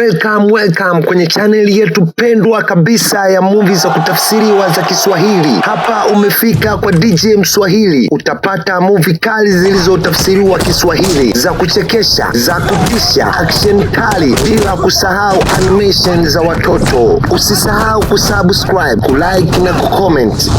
Welcome kwenye channel yetu pendwa kabisa ya movie za kutafsiriwa za Kiswahili. Hapa umefika kwa DJ Mswahili. Utapata movie kali zilizotafsiriwa Kiswahili, za kuchekesha, za kutisha, action kali, bila kusahau animation za watoto. Usisahau kusubscribe, kulike na kucomment.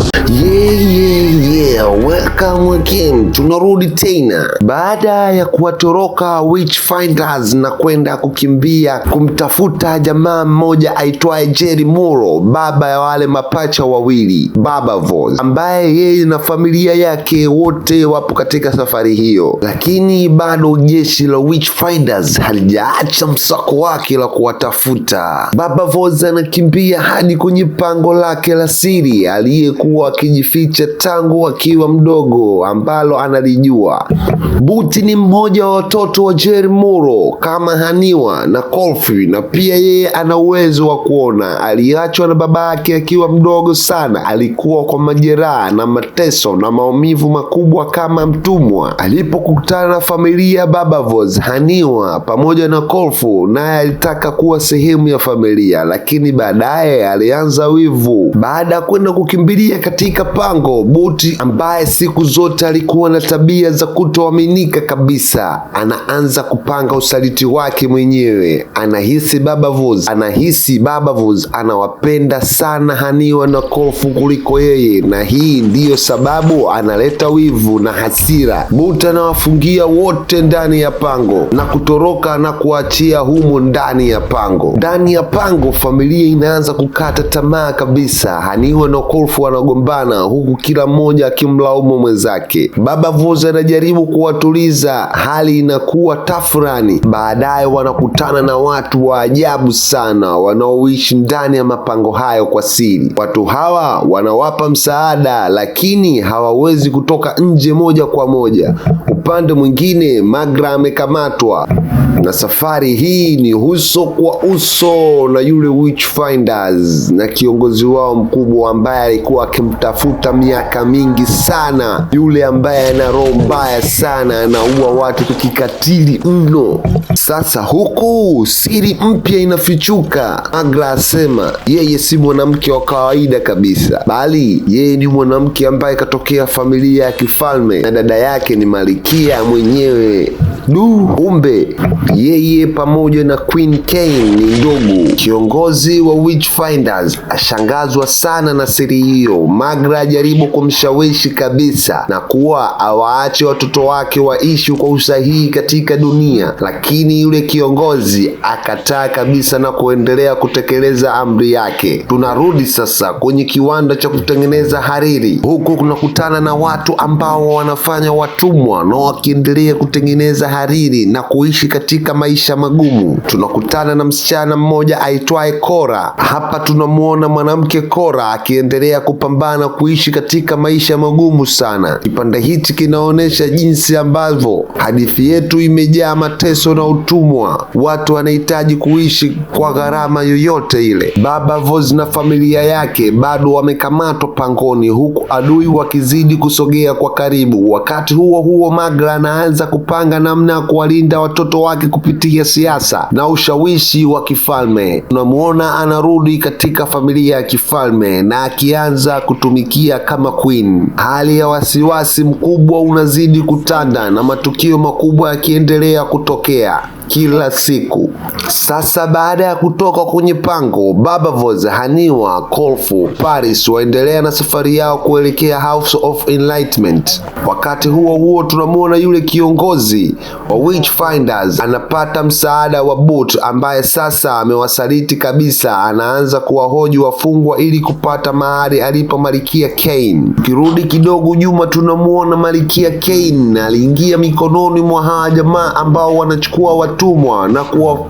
Welcome again. Tunarudi tena baada ya kuwatoroka Witchfinders na kwenda kukimbia kumtafuta jamaa mmoja aitwaye Jerry Muro, baba ya wale mapacha wawili, Baba Voz, ambaye yeye na familia yake wote wapo katika safari hiyo. Lakini bado jeshi la Witchfinders halijaacha msako wake la kuwatafuta. Baba Voz anakimbia hadi kwenye pango lake la siri aliyekuwa akijificha tangu akiwa mdogo, ambalo analijua. Buti ni mmoja wa watoto wa Jerry Muro kama Haniwa na Kolfi, na pia yeye ana uwezo wa kuona. Aliachwa na baba yake akiwa mdogo sana. Alikuwa kwa majeraha na mateso na maumivu makubwa kama mtumwa. Alipokutana na familia ya Baba Voz, Haniwa pamoja na Kolfu naye alitaka kuwa sehemu ya familia, lakini baadaye alianza wivu. Baada ya kwenda kukimbilia katika pango, Buti ambaye siku zote alikuwa na tabia za kutoaminika kabisa, anaanza kupanga usaliti wake mwenyewe. Anahisi Baba Voz anawapenda sana Haniwa na Kolfu kuliko yeye, na hii ndiyo sababu analeta wivu na hasira. Buti anawafungia wote ndani ya pango na kutoroka na kuachia humo ndani ya pango. Ndani ya pango familia inaanza kukata tamaa kabisa. Haniwa na Kolfu wanagombana huku kila mmoja akimlaumu mwenzake. Baba Voz anajaribu kuwatuliza, hali inakuwa tafurani. Baadaye wanakutana na watu wa ajabu sana wanaoishi ndani ya mapango hayo kwa siri. Watu hawa wanawapa msaada, lakini hawawezi kutoka nje moja kwa moja. Upande mwingine, Magra amekamatwa, na safari hii ni uso kwa uso na yule Witchfinders na kiongozi wao mkubwa ambaye alikuwa akimtafuta miaka mingi sana, yule ambaye ana roho mbaya sana, anaua watu kwa kikatili mno. Sasa huku siri mpya inafichuka. Magra asema yeye si mwanamke wa kawaida kabisa, bali yeye ni mwanamke ambaye katokea familia ya kifalme na dada yake ni Malkia mwenyewe. Kumbe yeye pamoja na Queen Kane ni ndugu. Kiongozi wa Witchfinders ashangazwa sana na siri hiyo. Magra ajaribu kumshawishi kabisa na kuwa awaache watoto wake waishi kwa usahihi katika dunia, lakini yule kiongozi akataa kabisa na kuendelea kutekeleza amri yake. Tunarudi sasa kwenye kiwanda cha kutengeneza hariri. Huku kunakutana na watu ambao wanafanya watumwa na wakiendelea kutengeneza hariri na kuishi katika maisha magumu. Tunakutana na msichana mmoja aitwaye Cora. Hapa tunamuona mwanamke Cora akiendelea kupambana kuishi katika maisha magumu sana. Kipande hichi kinaonyesha jinsi ambavyo hadithi yetu imejaa mateso na utumwa. Watu wanahitaji kuishi kwa gharama yoyote ile. Baba Voz na familia yake bado wamekamatwa pangoni, huku adui wakizidi kusogea kwa karibu. Wakati huo huo, Magra anaanza kupanga namna kuwalinda watoto wake kupitia siasa na ushawishi wa kifalme. Tunamuona anarudi katika familia ya kifalme na akianza kutumikia kama queen. Hali ya wasiwasi mkubwa unazidi kutanda na matukio makubwa yakiendelea kutokea kila siku. Sasa baada ya kutoka kwenye pango, Baba Voz, Haniwa, Kolfu, Paris waendelea na safari yao kuelekea House of Enlightenment. Wakati huo huo, tunamuona yule kiongozi wa Witchfinders anapata msaada wa Buti ambaye sasa amewasaliti kabisa. Anaanza kuwahoji wafungwa ili kupata mahali alipo Malkia Kane. Kirudi kidogo nyuma, tunamuona Malkia Kane aliingia mikononi mwa hawa jamaa ambao wanachukua watumwa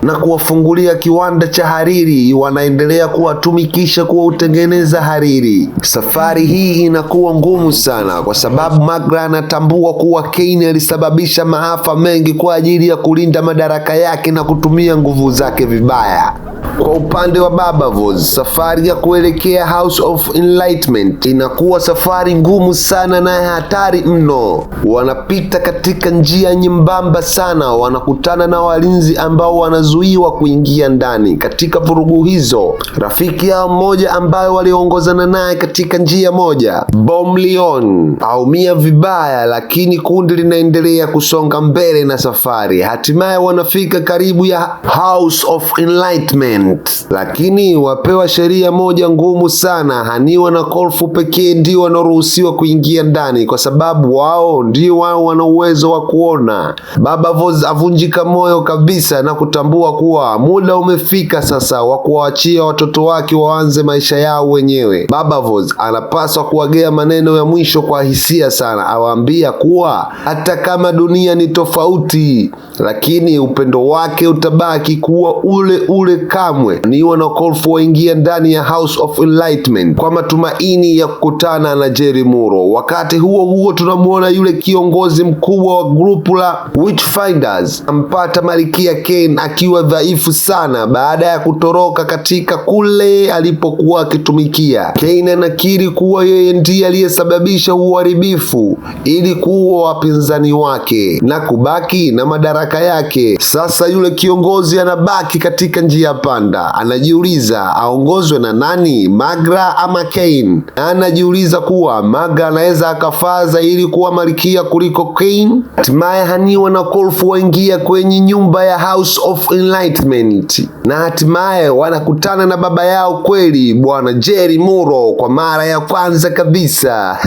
na kuwafungulia kiwanda cha hariri. Wanaendelea kuwatumikisha kutengeneza hariri. Safari hii inakuwa ngumu sana kwa sababu Magra anatambua kuwa Kane alisababisha maafa mengi kwa ajili ya kulinda madaraka yake na kutumia nguvu zake vibaya. Kwa upande wa Baba Voz, safari ya kuelekea House of Enlightenment inakuwa safari ngumu sana na hatari mno. Wanapita katika njia nyembamba sana, wanakutana na walinzi ambao wanazuiwa kuingia ndani. Katika vurugu hizo, rafiki yao mmoja ambaye waliongozana naye katika njia moja, Bom Leon, aumia vibaya, lakini kundi linaendelea kusonga mbele na safari. Hatimaye wanafika karibu ya House of Enlightenment, lakini wapewa sheria moja ngumu sana. Haniwa na Kolfu pekee ndio wanaruhusiwa kuingia ndani kwa sababu wao ndio wana uwezo wa kuona. Baba Voz avunjika moyo kabisa na kutambua kuwa muda umefika sasa wa kuwaachia watoto wake waanze maisha yao wenyewe. Baba Voz anapaswa kuwagea maneno ya mwisho kwa hisia sana, awaambia kuwa hata kama dunia ni tofauti, lakini upendo wake utabaki kuwa ule ule kamwe. Haniwa na Kolfu waingia ndani ya House of Enlightenment kwa matumaini ya kukutana na Jerry Muro. Wakati huo huo tunamuona yule kiongozi mkubwa wa grupu la Witchfinders ampata Malkia Cain akiwa dhaifu sana baada ya kutoroka katika kule alipokuwa akitumikia. Cain anakiri kuwa yeye ndiye aliyesababisha uharibifu ili kuua wapinzani wake na kubaki na madaraka yake. Sasa yule kiongozi anabaki katika njia panda, anajiuliza aongozwe na nani, Magra ama Cain? Anajiuliza kuwa Magra anaweza akafaa zaidi kuwa malkia kuliko Cain. Hatimaye Haniwa na Kolfu waingia kwenye nyumba ya House of Enlightenment na hatimaye wanakutana na baba yao kweli, bwana Jerry Muro, kwa mara ya kwanza kabisa.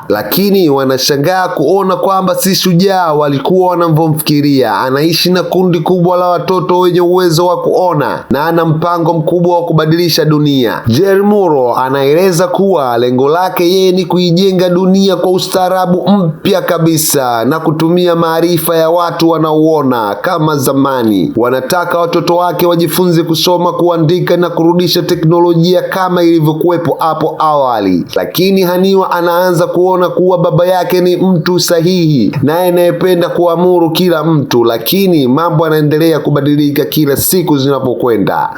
Lakini wanashangaa kuona kwamba si shujaa walikuwa wanamfikiria. Anaishi na kundi kubwa la watoto wenye uwezo wa kuona na ana mpango mkubwa wa kubadilisha dunia. Jerry Muro anaeleza kuwa lengo lake yeye ni kuijenga dunia kwa ustaarabu mpya kabisa na kutumia maarifa ya watu wanaoona kama zamani. Wanataka watoto wake wajifunze kusoma, kuandika na kurudisha teknolojia kama ilivyokuwepo hapo awali. Lakini Haniwa anaanza kuona kuwa baba yake ni mtu sahihi naye anayependa kuamuru kila mtu, lakini mambo yanaendelea kubadilika kila siku zinapokwenda.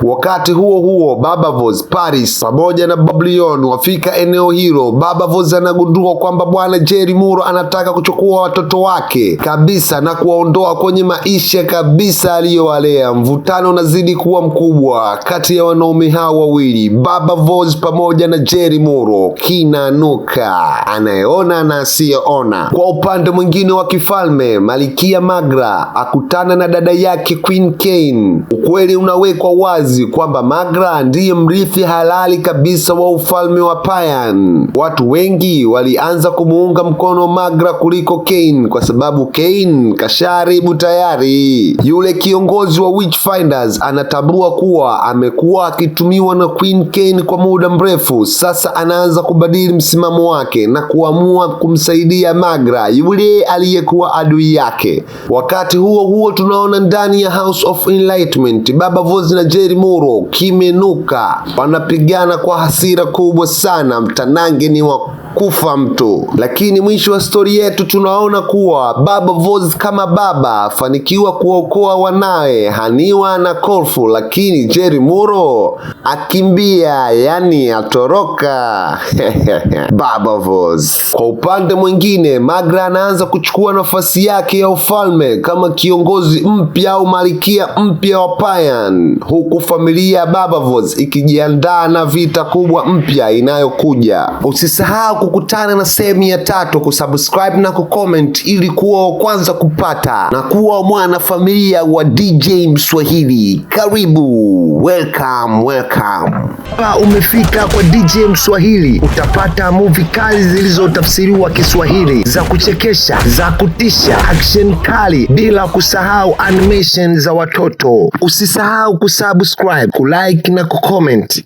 Wakati huo huo, Baba Voz, Paris pamoja na Bom Leon wafika eneo hilo. Baba Voz anagundua kwamba bwana Jerry Muro anataka kuchukua watoto wake kabisa na kuwaondoa kwenye maisha kabisa aliyowalea. Mvutano unazidi kuwa mkubwa kati ya wanaume hao wawili, Baba Voz pamoja na Jerry Muro. Kinanuka anayeona na asiyeona. Kwa upande mwingine wa kifalme, Malkia Magra akutana na dada yake Queen Cain. Ukweli unawekwa wazi kwamba Magra ndiye mrithi halali kabisa wa ufalme wa Payan. Watu wengi walianza kumuunga mkono Magra kuliko Cain kwa sababu Cain kasharibu tayari. Yule kiongozi wa Witchfinders anatambua kuwa amekuwa akitumiwa na Queen Cain kwa muda mrefu. Sasa anaanza kubadili msimamo wake na kuamua kumsaidia Magra, yule aliyekuwa adui yake. Wakati huo huo tunaona ndani ya House of Enlightenment Baba Voz na Jerry Muro kimenuka, wanapigana kwa hasira kubwa sana. Mtanange ni wa kufa mtu. Lakini mwisho wa stori yetu tunaona kuwa Baba Voz kama baba afanikiwa kuokoa wanawe Haniwa na Kolfu, lakini Jerry Muro akimbia, yani atoroka. Baba Voz. Kwa upande mwingine, Magra anaanza kuchukua nafasi yake ya ufalme kama kiongozi mpya au malkia mpya wa Payan, huku familia ya Baba Voz ikijiandaa na vita kubwa mpya inayokuja. Usisahau kukutana na sehemu ya 3, kusubscribe na kucomment ili kuwa wa kwanza kupata na kuwa mwana familia wa DJ Mswahili. Karibu, welcome. Umefika kwa DJ Mswahili, utapata movie kali zilizotafsiriwa Kiswahili, za kuchekesha, za kutisha, action kali, bila kusahau animation za watoto. Usisahau kusubscribe, kulike na kucomment.